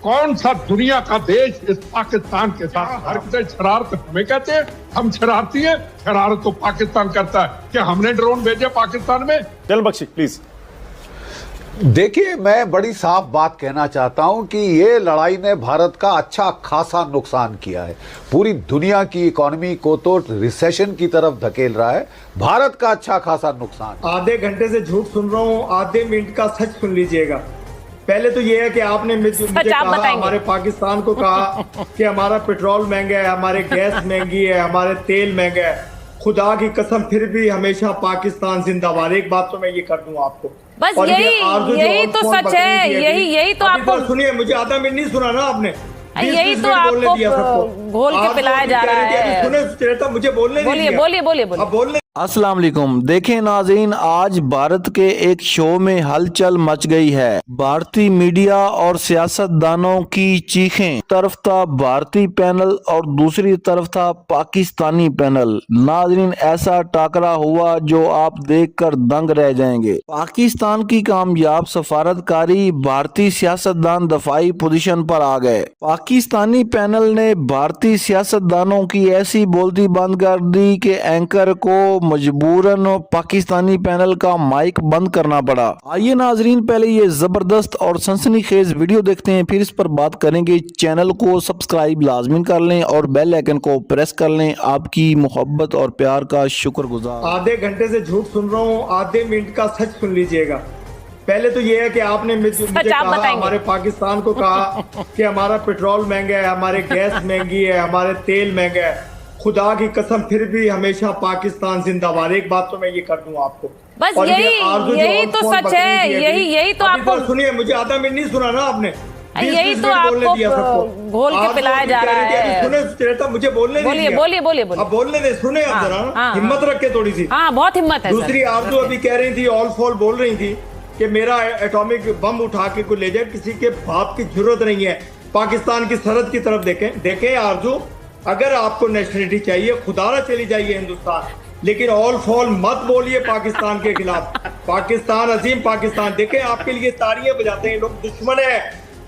कौन सा दुनिया का देश इस पाकिस्तान के साथ हरकतें शरारत हमें कहते हैं? हम शरारती हैं? शरारत तो पाकिस्तान करता है। क्या हमने ड्रोन भेजे पाकिस्तान में? चल बख्शी प्लीज। देखिए, मैं बड़ी साफ बात कहना चाहता हूं कि ये लड़ाई ने भारत का अच्छा खासा नुकसान किया है। पूरी दुनिया की इकोनॉमी को तो रिसेशन की तरफ धकेल रहा है। भारत का अच्छा खासा नुकसान। आधे घंटे से झूठ सुन रहा हूँ, आधे मिनट का सच सुन लीजिएगा। पहले तो ये है कि आपने मुझे कहा, हमारे पाकिस्तान को कहा कि हमारा पेट्रोल महंगा है, हमारे गैस महंगी है, हमारे तेल महंगा है। खुदा की कसम, फिर भी हमेशा पाकिस्तान जिंदाबाद। एक बात तो मैं ये कर दूं आपको, बस यही तो सच है। यही तो आपको सुनिए, मुझे आधा मिनट नहीं सुना ना आपने, यही तो आपको घोल के पिलाया जा रहा है। सुने, मुझे बोलने बोलिए। अस्सलाम वालेकुम। देखें नाज़रीन, आज भारत के एक शो में हलचल मच गई है। भारतीय मीडिया और सियासतदानों की चीखें। तरफ था भारतीय पैनल और दूसरी तरफ था पाकिस्तानी पैनल। नाज़रीन, ऐसा टाकरा हुआ जो आप देखकर दंग रह जाएंगे। पाकिस्तान की कामयाब सफारतकारी भारतीय सियासतदान दफाई पोजीशन पर आ गए। पाकिस्तानी पैनल ने भारतीय सियासतदानों की ऐसी बोलती बंद कर दी कि एंकर को मजबूरन पाकिस्तानी पैनल का माइक बंद करना पड़ा। आइए नाजरीन, पहले ये जबरदस्त और सनसनीखेज वीडियो देखते हैं, फिर इस पर बात करेंगे। चैनल को सब्सक्राइब लाजमी कर लें और बेल आइकन को प्रेस कर लें। आपकी मोहब्बत और प्यार का शुक्रगुजार। आधे घंटे से झूठ सुन रहा हूँ, आधे मिनट का सच सुन लीजिएगा। पहले तो ये है कि आपने मुझे कहा, हमारे पाकिस्तान को कहा कि हमारा पेट्रोल महंगा है, हमारे गैस महंगी है, हमारे तेल महंगा है। खुदा की कसम, फिर भी हमेशा पाकिस्तान जिंदाबाद। एक बात तो मैं ये कर दूं आपको, बस यही तो सच है। यही तो आपको सुनिए, मुझे आधा मिनट नहीं सुना ना आपने, यही तो आपको घोल के पिलाया जा रहा है। सुने, मुझे बोलने बोलिए। अब बोलने दे, सुने आप जरा, हिम्मत रख के थोड़ी सी। हाँ, बहुत हिम्मत है। दूसरी आरजू अभी कह रही थी, ऑल फॉल बोल रही थी कि मेरा एटॉमिक बम उठा के कोई ले जाए, किसी के बाप की जरूरत नहीं है। पाकिस्तान की सरहद की तरफ देखें आरजू, अगर आपको नेशनलिटी चाहिए, खुदारा चली जाइए हिंदुस्तान, लेकिन ऑल फॉल मत बोलिए पाकिस्तान के खिलाफ। पाकिस्तान अजीम पाकिस्तान, देखें आपके लिए तालियां बजाते हैं लोग। दुश्मन है,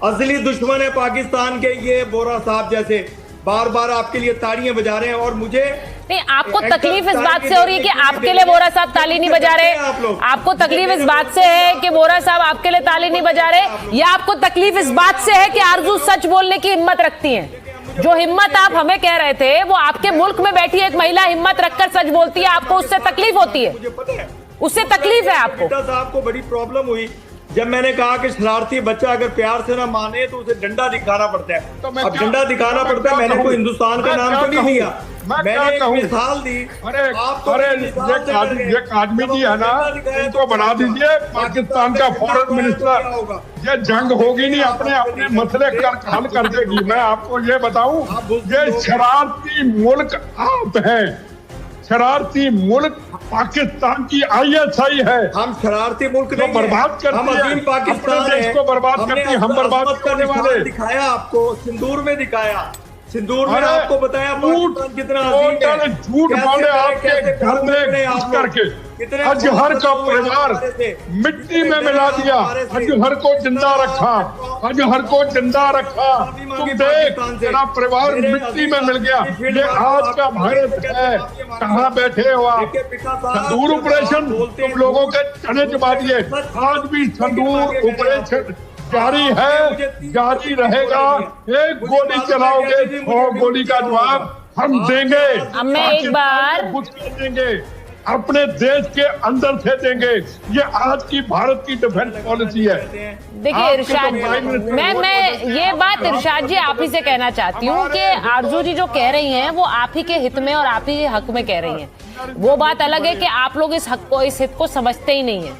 असली दुश्मन है पाकिस्तान के ये बोरा साहब जैसे, बार बार आपके लिए तालियां बजा रहे हैं। और मुझे नहीं, आपको तकलीफ इस बात से हो रही है कि आपके लिए बोरा साहब ताली नहीं बजा रहे? आपको तकलीफ इस बात से है कि बोरा साहब आपके लिए ताली नहीं बजा रहे, या आपको तकलीफ इस बात से है कि आरजू सच बोलने की हिम्मत रखती है? जो हिम्मत आप हमें कह रहे थे, वो आपके मुल्क में बैठी एक महिला हिम्मत रखकर सच बोलती है, आपको उससे तकलीफ होती है? मुझे पता है, उससे तकलीफ है आपको? साहब को बड़ी प्रॉब्लम हुई जब मैंने कहा कि शरारती बच्चा अगर प्यार से ना माने तो उसे डंडा दिखाना पड़ता है। अब डंडा दिखाना पड़ता है, मैंने कोई हिंदुस्तान का नाम तो नहीं दिया, मैंने एक मिसाल दी। ये आदमी जी है ना, इनको बना दीजिए पाकिस्तान का फॉरेन मिनिस्टर। ये जंग होगी नहीं, अपने अपने मसले हल कर देगी। मैं आपको ये बताऊं, ये शरारती मुल्क आप हैं। शरारती मुल्क पाकिस्तान की ISI है। हम शरारती मुल्क नहीं, बर्बाद करती हम अजीम पाकिस्तान है। को बर्बाद करती है, हम बर्बाद करने वाले। दिखाया आपको, सिंदूर में दिखाया, सिंदूर में आपको बताया पाकिस्तान कितना झूठ बोले आपके घर में घुस करके। अजहर का परिवार मिट्टी में मिला दिया, अजहर को जिंदा रखा, अजहर को जिंदा रखा। तुम देख, तेरा परिवार मिट्टी में मिल गया। ये आज का भारत है, कहाँ बैठे हो आप? संदूर ऑपरेशन तुम लोगों के चने चबा दिए। आज भी संदूर ऑपरेशन जारी है, जारी रहेगा। एक गोली चलाओगे, 100 गोली का जवाब हम देंगे। अब मैं एक बार देंगे, अपने देश के अंदर से देंगे। ये आज की भारत की डिफेंस पॉलिसी है। देखिए इरशाद, मैं ये बात इरशाद जी आप ही से कहना चाहती हूँ कि आरजू जी जो कह रही हैं वो आप ही के हित में और आप ही के हक में कह रही हैं। वो बात अलग है कि आप लोग इस हक को, इस हित को समझते ही नहीं है।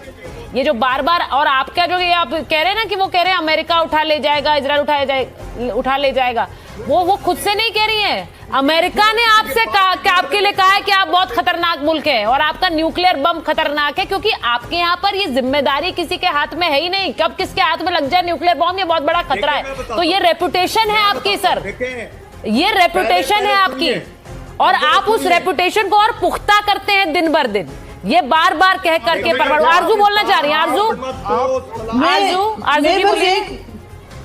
ये जो बार बार, और आपका जो ये आप कह रहे हैं ना कि वो कह रहे हैं अमेरिका उठा ले जाएगा, इजराइल उठा ले जाएगा, वो खुद से नहीं कह रही है। अमेरिका ने आपसे कहा कि आपके लिए कहा है कि आप बहुत खतरनाक मुल्क है और आपका न्यूक्लियर बम खतरनाक है, क्योंकि आपके यहाँ पर ये जिम्मेदारी किसी के हाथ में है ही नहीं। कब किसके हाथ में लग जाए न्यूक्लियर बम, ये बहुत बड़ा खतरा है। तो ये रेपुटेशन है आपकी सर, ये रेपुटेशन है आपकी, और आप उस रेपुटेशन को और पुख्ता करते हैं दिन भर दिन। ये बार बार कह करके आरजू बोलना चाह रही है। आरजू बोलिए।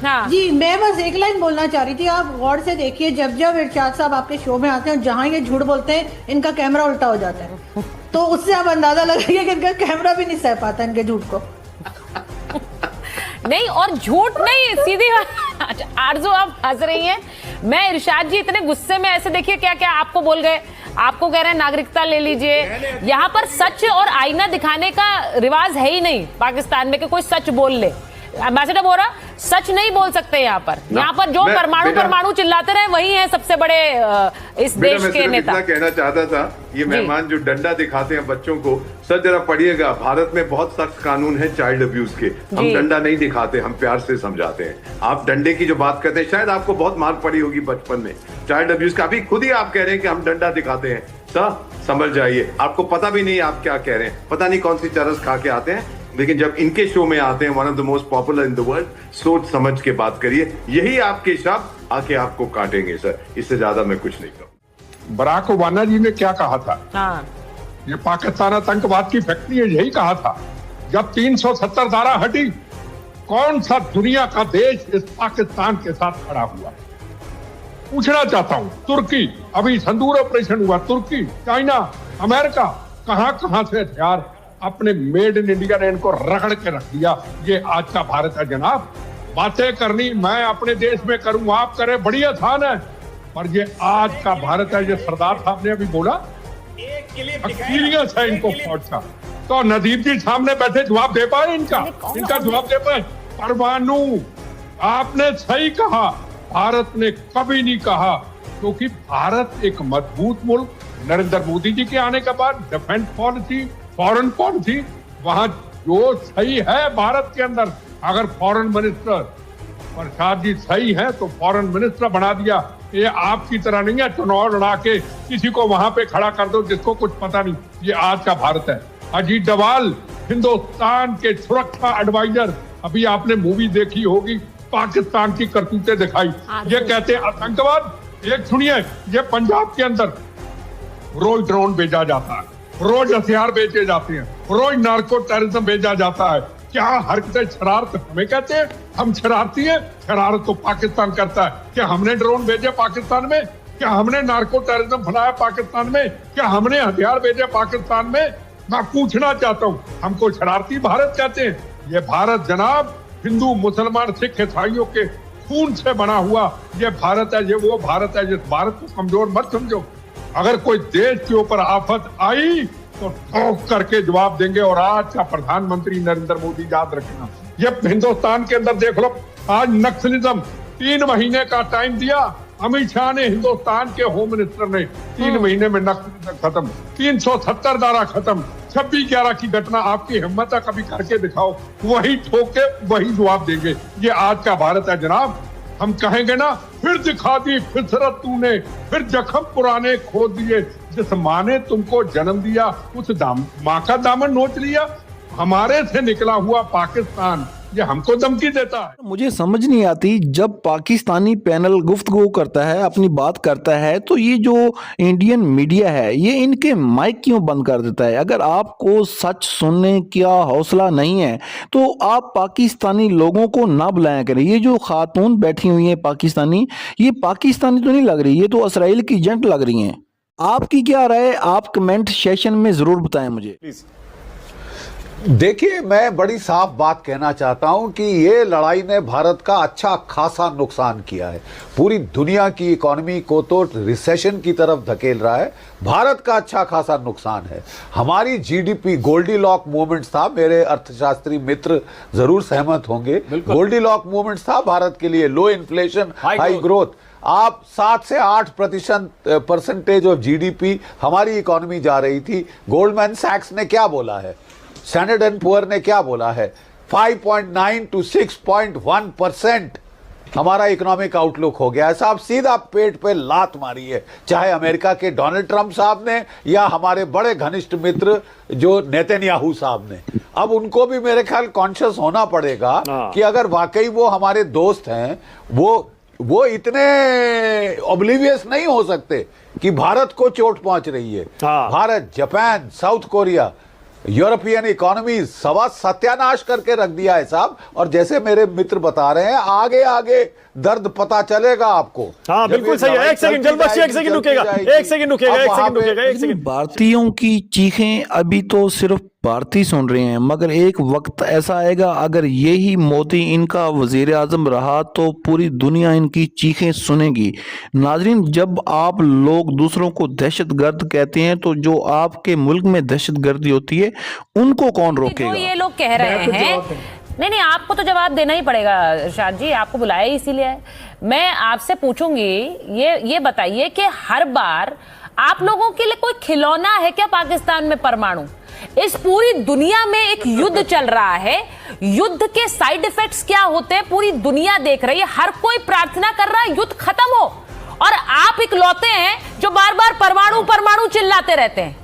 हाँ। जी, मैं बस एक लाइन बोलना चाह रही थी। आप गौर से देखिए, जब जब इरशाद साहब आपके शो में आते हैं, जहाँ ये झूठ बोलते हैं, इनका कैमरा उल्टा हो जाता है। तो उससे आप अंदाजा लगाइए कि इनका कैमरा भी नहीं सह पाता इनके झूठ को। नहीं, और झूठ नहीं, सीधी बात। आरजू आप हंस रही हैं। मैं इरशाद जी इतने गुस्से में ऐसे, देखिए क्या क्या आपको बोल गए, आपको कह रहे हैं नागरिकता ले लीजिए। यहाँ पर सच और आईना दिखाने का रिवाज है ही नहीं पाकिस्तान में कि कोई सच बोल ले। एम्बेसडर बोल रहा, सच नहीं बोल सकते यहाँ पर जो परमाणु चिल्लाते रहे वही है सबसे बड़े इस देश के नेता। कहना चाहता था, ये मेहमान जो डंडा दिखाते हैं बच्चों को, सर जरा पढ़िएगा, भारत में बहुत सख्त कानून है चाइल्ड अब्यूज के। हम डंडा नहीं दिखाते, हम प्यार से समझाते हैं। आप डंडे की जो बात करते हैं, शायद आपको बहुत मार पड़ी होगी बचपन में चाइल्ड अब्यूज का, अभी खुद ही आप कह रहे हैं कि हम डंडा दिखाते हैं। सर समझ जाइए, आपको पता भी नहीं आप क्या कह रहे हैं, पता नहीं कौन सी चरस खा के आते हैं, लेकिन जब इनके शो में आते हैं, one of the most popular in the world, सोच समझ के बात करिए। यही आपके शब्द आके आपको काटेंगे सर, इससे ज्यादा मैं कुछ नहीं कहूँ। बराक ओबामा जी ने क्या कहा था? हाँ। ये पाकिस्तान आतंकवाद की फैक्ट्री है, यही कहा था। जब 370 धारा हटी, कौन सा दुनिया का देश इस पाकिस्तान के साथ खड़ा हुआ? पूछना चाहता हूँ, तुर्की, अभी संदूर ऑपरेशन हुआ, तुर्की, चाइना, अमेरिका, कहां से हथियार अपने मेड इन इंडिया ने इनको रगड़ के रख दिया। ये आज का भारत है जनाब। बातें करनी मैं अपने देश में करूं, आप करें, बड़ी आसान है, पर ये आज का भारत है। ये सरदार साहब ने अभी बोला, एक्सपीरियंस है इनको फौज का। तो नदीम जी सामने बैठे, जवाब दे पाए इनका जवाब दे पाए? परमाणु, आपने सही कहा, भारत ने कभी नहीं कहा, क्योंकि भारत एक मजबूत मुल्क, नरेंद्र मोदी जी के आने के बाद डिफेंस पॉलिसी, फॉरेन पॉलिसी, वहां जो सही है भारत के अंदर, अगर फॉरेन मिनिस्टर प्रसाद जी सही है तो फॉरेन मिनिस्टर बना दिया। ये आपकी तरह नहीं है चुनाव लड़ा के किसी को वहां पे खड़ा कर दो जिसको कुछ पता नहीं। ये आज का भारत है। अजीत डोभाल, हिंदुस्तान के सुरक्षा एडवाइजर, अभी आपने मूवी देखी होगी, पाकिस्तान की करतूतें दिखाई। ये कहते हैं आतंकवाद। एक सुनिए, ये पंजाब के अंदर रोज ड्रोन भेजा जाता है, रोज हथियार बेचे जाते हैं, रोज नार्को टेररिज्म भेजा जाता है। क्या हरकतें, शरारत हमें कहते हैं? हम शरारती हैं? शरारत तो पाकिस्तान करता है। क्या हमने ड्रोन भेजे पाकिस्तान में? क्या हमने नार्को टेररिज्म फैलाया पाकिस्तान में? क्या हमने हथियार भेजे पाकिस्तान में? मैं पूछना चाहता हूँ, हमको शरारती भारत कहते हैं? ये भारत जनाब हिंदू, मुसलमान, सिख, ईसाइयों के खून से बना हुआ ये भारत है। ये वो भारत है। जिस भारत को कमजोर मत समझो। अगर कोई देश के ऊपर आफत आई तो ठोक करके जवाब देंगे। और आज का प्रधानमंत्री नरेंद्र मोदी, याद रखना, ये हिंदुस्तान के अंदर देख लो, आज नक्सलिज्म 3 महीने का टाइम दिया अमित शाह ने, हिंदुस्तान के होम मिनिस्टर ने, 3 महीने में नक्सलिज्म खत्म, 370 धारा खत्म, 26/11 की घटना। आपकी हिम्मत है, कभी करके दिखाओ। वही ठोके वही जवाब देंगे। ये आज का भारत है जनाब। हम कहेंगे ना, फिर दिखा दी फितरत तूने, फिर जख्म पुराने खोद दिए। जिस माँ ने तुमको जन्म दिया उस माँ का दामन नोच लिया। हमारे से निकला हुआ पाकिस्तान ये हमको धमकी देता है। मुझे समझ नहीं आती, जब पाकिस्तानी पैनल गुफ्तगू करता है, अपनी बात करता है, तो ये जो इंडियन मीडिया है ये इनके माइक क्यों बंद कर देता है? अगर आपको सच सुनने का हौसला नहीं है तो आप पाकिस्तानी लोगों को ना बुलाया करें। ये जो खातून बैठी हुई है पाकिस्तानी, ये पाकिस्तानी तो नहीं लग रही, ये तो इसराइल की एजेंट लग रही हैं। आपकी क्या राय है? आप कमेंट सेशन में जरूर बताएं मुझे प्लीज। देखिए, मैं बड़ी साफ बात कहना चाहता हूं कि ये लड़ाई ने भारत का अच्छा खासा नुकसान किया है। पूरी दुनिया की इकोनॉमी को तो रिसेशन की तरफ धकेल रहा है। भारत का अच्छा खासा नुकसान है। हमारी जीडीपी, गोल्डीलॉक मूवमेंट था, मेरे अर्थशास्त्री मित्र जरूर सहमत होंगे, गोल्डीलॉक मूवमेंट था भारत के लिए। लो इन्फ्लेशन, हाई ग्रोथ। आप 7 से 8% ऑफ जीडीपी हमारी इकोनॉमी जा रही थी। गोल्डमैन सैक्स ने क्या बोला है, स्टैंडर्ड एंड पुअर ने क्या बोला है, 5.9 to 6.1% हमारा इकोनॉमिक आउटलुक हो गया है। साहब सीधा पेट पे लात मारी है, चाहे अमेरिका के डोनाल्ड ट्रंप साहब ने या हमारे बड़े घनिष्ठ मित्र जो नेतन्याहू साहब ने। अब उनको भी मेरे ख्याल कॉन्शियस होना पड़ेगा कि अगर वाकई वो हमारे दोस्त हैं, वो इतने ऑब्लिवियस नहीं हो सकते कि भारत को चोट पहुंच रही है। Bharat, Japan, south Korea, European economy सत्यानाश करके रख दिया है साहब। और जैसे मेरे मित्र बता रहे हैं, आगे आगे दर्द पता चलेगा आपको। हाँ बिल्कुल सही है। एक सेकंड जलबख्शी, एक सेकंड रुकेगा, एक सेकंड रुकेगा, एक सेकंड रुकेगा, एक सेकंड। भारतीयों की चीखें अभी तो सिर्फ भारतीय सुन रहे हैं, मगर एक वक्त ऐसा आएगा अगर यही मोदी इनका वजीर आजम रहा तो पूरी दुनिया इनकी चीखें सुनेगी। नाजरीन, जब आप लोग दूसरों को दहशतगर्द कहते हैं तो जो आपके मुल्क में दहशतगर्दी होती है उनको कौन रोकेगा? जो ये लोग कह रहे हैं, नहीं आपको तो जवाब देना ही पड़ेगा इरशाद जी, आपको बुलाया ही इसीलिए है। मैं आपसे पूछूंगी, ये बताइए कि हर बार आप लोगों के लिए कोई खिलौना है क्या पाकिस्तान में परमाणु? इस पूरी दुनिया में एक युद्ध चल रहा है, युद्ध के साइड इफेक्ट्स क्या होते हैं पूरी दुनिया देख रही है, हर कोई प्रार्थना कर रहा है युद्ध खत्म हो, और आप इकलौते हैं जो बार बार परमाणु परमाणु चिल्लाते रहते हैं।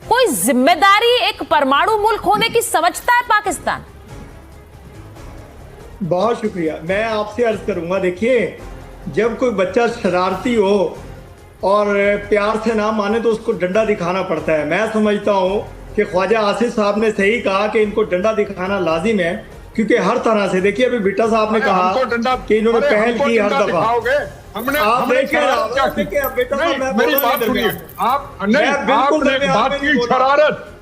कोई जिम्मेदारी एक परमाणु मुल्क होने की समझता है पाकिस्तान? बहुत शुक्रिया। मैं आपसे अर्ज करूंगा, देखिए जब कोई बच्चा शरारती हो और प्यार से ना माने तो उसको डंडा दिखाना पड़ता है। मैं समझता हूं कि ख्वाजा आसिफ साहब ने सही कहा कि इनको डंडा दिखाना लाजिम है, क्योंकि हर तरह से देखिए अभी बिट्टा साहब ने कहा कि इन्होंने पहल की हर दफा। आप देखिए मेरी बात सुनिए,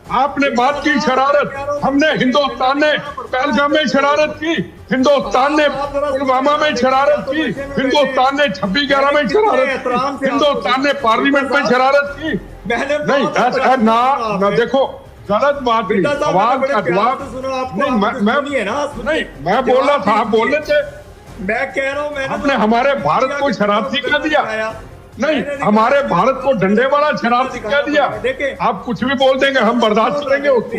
आपने बात की शरारत, हमने हिंदुस्तान ने पहलगाम में शरारत की, हिंदुस्तान ने पुलवामा में शरारत की, हिंदुस्तान ने 26/11 में शरारत की, हिंदुस्तान ने पार्लियामेंट में शरारत की। नहीं ना देखो, गलत बात नहीं, सवाल का जवाब नहीं। मैं बोल रहा था, आप बोल रहे थे, मैं कह रहा हूँ आपने हमारे भारत को शरारती कह दिया। नहीं, हमारे भारत को डंडे वाला शरारती कह दिया। आप कुछ भी बोल देंगे, हम बर्दाश्त करेंगे उसको।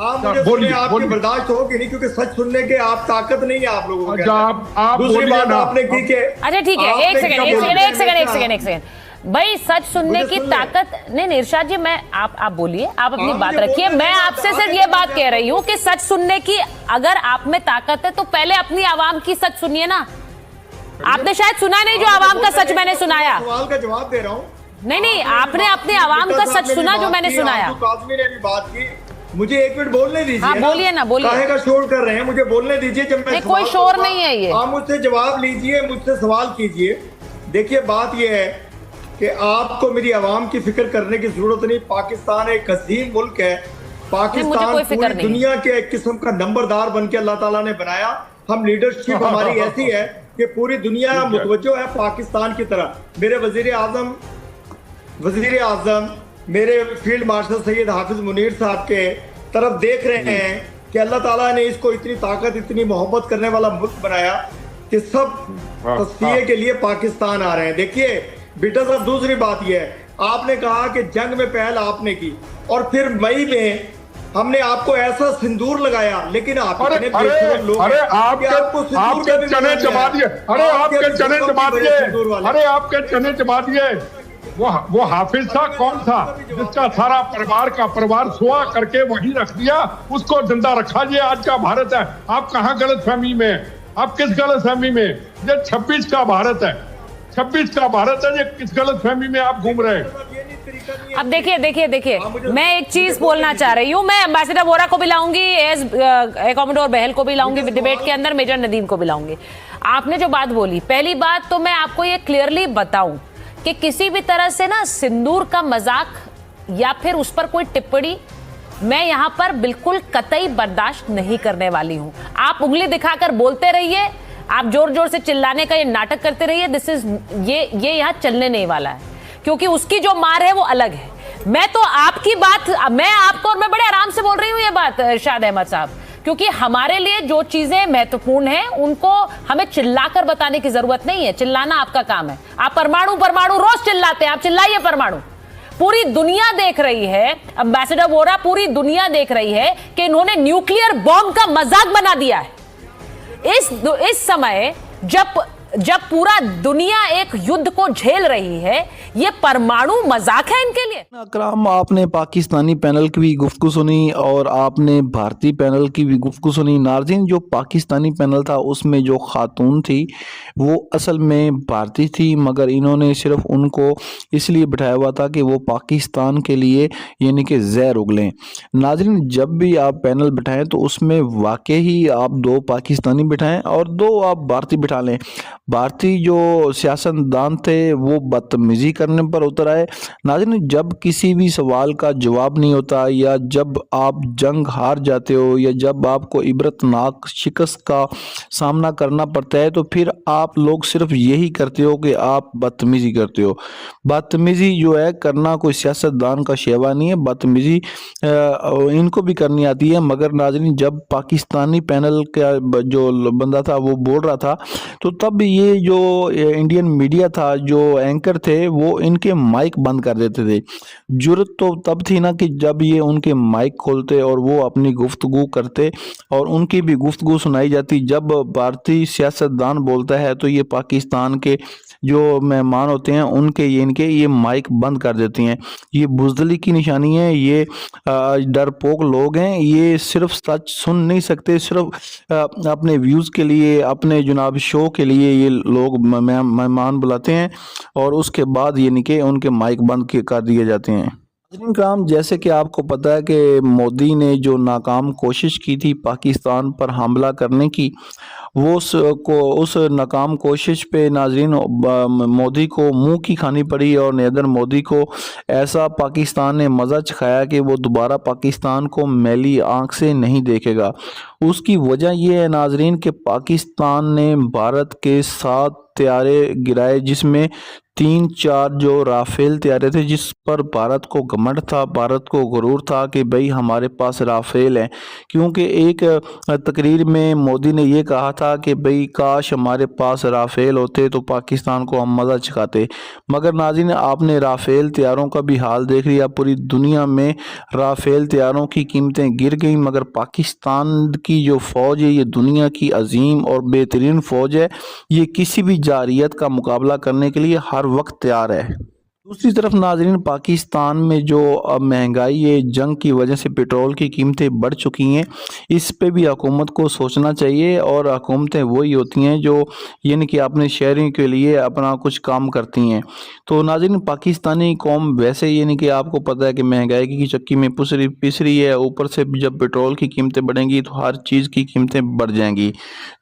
आप मुझे आपकी बर्दाश्त होगी नहीं, क्योंकि सच सुनने के आप ताकत नहीं है आप लोगों को। आप दूसरी बात आपने की कि अच्छा ठीक है, एक सेकंड भाई, सच सुनने की ताकत नहीं इरशाद जी, मैं आप बोलिए, आप अपनी बात रखिए। मैं आपसे सिर्फ ये बात कह रही हूँ कि सच सुनने की अगर आप में ताकत है तो पहले अपनी आवाम की सच सुनिए ना। आपने शायद सुना नहीं जो आवाम का सच मैंने सुनाया। सवाल का जवाब दे रहा हूँ। नहीं, आपने अपने आवाम का सच सुना जो मैंने सुनाया। काज़मी ने भी बात की, मुझे एक मिनट बोलने दीजिए। हाँ बोलिए ना, बोलिए। काहे का शोर कर रहे हैं, मुझे बोलने दीजिए। जब मैं कोई शोर नहीं है ये। आप मुझसे जवाब लीजिए, मुझसे सवाल कीजिए। देखिए बात यह है कि आपको मेरी आवाम की फिक्र करने की जरूरत नहीं। पाकिस्तान एक हसीन मुल्क है। पाकिस्तान पूरी दुनिया के एक किस्म का नंबरदार बन के अल्लाह ताला ने बनाया। हम लीडरशिप हमारी ऐसी है कि पूरी दुनिया मुतवज्जो है पाकिस्तान की तरफ। मेरे वजीर आजम मेरे फील्ड मार्शल सैयद हाफिज मुनीर साहब के तरफ देख रहे हैं कि अल्लाह ताला ने इसको इतनी ताकत, इतनी मोहब्बत करने वाला मुल्क बनाया कि सब तस्फिये के लिए पाकिस्तान आ रहे हैं। देखिए बेटा साहब, दूसरी बात यह है, आपने कहा कि जंग में पहल आपने की और फिर मई में हमने आपको ऐसा सिंदूर लगाया, लेकिन आप आपके चने जमा दिए, आपके चने जमा दिए। वो हाफिज था, कौन था जिसका सारा परिवार सुआ करके वही रख दिया, उसको जिंदा रखा। ये आज का भारत है। आप कहाँ गलतफहमी में, आप किस गलतफहमी में? ये 26 का भारत है, 26 का भारत है। ये किस गलतफहमी में आप घूम रहे हैं? अब देखिए, मैं एक चीज बोलना चाह रही हूँ। मैं एम्बेसडर वोरा को भी लाऊंगी, कॉमोडोर बहल को भी लाऊंगी डिबेट के अंदर, मेजर नदीम को भी लाऊंगी। आपने जो बात बोली, पहली बात तो मैं आपको ये क्लियरली बताऊं कि किसी भी तरह से ना सिंदूर का मजाक या फिर उस पर कोई टिप्पणी मैं यहाँ पर बिल्कुल कतई बर्दाश्त नहीं करने वाली हूँ। आप उंगली दिखाकर बोलते रहिए, आप जोर जोर से चिल्लाने का ये नाटक करते रहिए। ये यहाँ चलने नहीं वाला है, क्योंकि उसकी जो मार है वो अलग है। मैं तो आपकी बात, मैं आपको, और मैं बड़े आराम से बोल रही हूँ ये बात इरशाद अहमद साहब, क्योंकि हमारे लिए जो चीजें महत्वपूर्ण हैं उनको हमें चिल्लाकर बताने की जरूरत नहीं है। चिल्लाना आपका काम है। आप परमाणु रोज चिल्लाते हैं, आप चिल्लाइए परमाणु। पूरी दुनिया देख रही है, एम्बेसडर वोरा, पूरी दुनिया देख रही है कि इन्होंने न्यूक्लियर बॉम्ब का मजाक बना दिया है। इस समय जब पूरा दुनिया एक युद्ध को झेल रही है, ये परमाणु मजाक है इनके लिए। अकराम, आपने पाकिस्तानी पैनल की भी गुफ्तगू सुनी और आपने भारतीय पैनल की भी गुफ्तगू सुनी। नाज़रीन, जो पाकिस्तानी पैनल था उसमें जो खातून थी वो असल में भारतीय थी, मगर इन्होंने सिर्फ उनको इसलिए बिठाया हुआ था कि वो पाकिस्तान के लिए यानी कि जहर उगलें। नाज़रीन, जब भी आप पैनल बिठाएं तो उसमें वाकई ही आप 2 पाकिस्तानी बिठाएं और 2 आप भारतीय बिठा लें। भारतीय जो सियासतदान थे वो बदतमीजी करने पर उतर आए। नाज़रीन, जब किसी भी सवाल का जवाब नहीं होता या जब आप जंग हार जाते हो या जब आपको इबरतनाक शिकस्त का सामना करना पड़ता है तो फिर आप लोग सिर्फ यही करते हो कि आप बदतमीजी करते हो। बदतमीजी जो है करना कोई सियासतदान का शेवा नहीं है, बदतमीजी इनको भी करनी आती है। मगर नाज़रीन, जब पाकिस्तानी पैनल का जो बंदा था वो बोल रहा था तो तब ये जो इंडियन मीडिया था, जो एंकर थे, वो इनके माइक बंद कर देते थे। जुर्रत तो तब थी ना कि जब ये उनके माइक खोलते और वो अपनी गुफ्तगू करते और उनकी भी गुफ्तगू सुनाई जाती। जब भारतीय सियासतदान बोलता है तो ये पाकिस्तान के जो मेहमान होते हैं उनके ये माइक बंद कर देती हैं। ये बुज़दिली की निशानी है, ये डरपोक लोग हैं, ये सिर्फ सच सुन नहीं सकते, सिर्फ अपने व्यूज़ के लिए, अपने जनाब शो के लिए ये लोग मेहमान बुलाते हैं और उसके बाद यानी कि उनके माइक बंद कर दिए जाते हैं। नाज़रीन, जैसे कि आपको पता है कि मोदी ने जो नाकाम कोशिश की थी पाकिस्तान पर हमला करने की, वो उस नाकाम कोशिश पे नाज़रीन मोदी को मुंह की खानी पड़ी और नरेंद्र मोदी को ऐसा पाकिस्तान ने मज़ा चखाया कि वो दोबारा पाकिस्तान को मैली आंख से नहीं देखेगा। उसकी वजह ये है नाज़रीन कि पाकिस्तान ने भारत के 7 तैयारे गिराए, जिसमें 3-4 जो राफेल तैयारे थे, जिस पर भारत को घमंड था, भारत को गुरूर था कि भाई हमारे पास राफेल हैं। क्योंकि एक तकरीर में मोदी ने ये कहा था कि भाई काश हमारे पास राफेल होते तो पाकिस्तान को हम मज़ा चखाते। मगर नाज़रीन, आपने राफेल तैयारों का भी हाल देख लिया। पूरी दुनिया में राफेल तैयारों की कीमतें गिर गई, मगर पाकिस्तान की जो फ़ौज है ये दुनिया की अजीम और बेहतरीन फ़ौज है। ये किसी भी जारियत का मुकाबला करने के लिए हर वक्त तैयार है। दूसरी तरफ नाज़रीन, पाकिस्तान में जो अब महंगाई है, जंग की वजह से पेट्रोल की कीमतें बढ़ चुकी हैं, इस पे भी हुकूमत को सोचना चाहिए। और हुकूमतें वही होती हैं जो यानी कि अपने शहरों के लिए अपना कुछ काम करती हैं। तो नाज़रीन, पाकिस्तानी कौम वैसे यानी कि आपको पता है कि महंगाई की चक्की में पिस रही है। ऊपर से जब पेट्रोल की कीमतें बढ़ेंगी तो हर चीज़ की कीमतें बढ़ जाएंगी।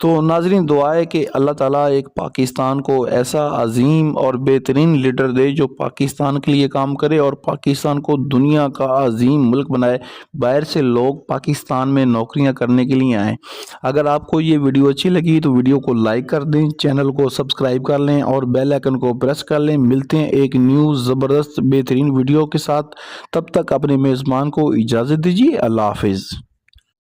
तो नाज़रीन, दुआ है कि अल्लाह ताला एक पाकिस्तान को ऐसा अजीम और बेहतरीन लीडर दे जो पाकिस्तान के लिए काम करे और पाकिस्तान को दुनिया का अजीम मुल्क बनाए। बाहर से लोग पाकिस्तान में नौकरियां करने के लिए आएँ। अगर आपको ये वीडियो अच्छी लगी तो वीडियो को लाइक कर दें, चैनल को सब्सक्राइब कर लें और बेल आइकन को प्रेस कर लें। मिलते हैं एक न्यू ज़बरदस्त बेहतरीन वीडियो के साथ। तब तक अपने मेज़बान को इजाज़त दीजिए। अल्लाह हाफिज़।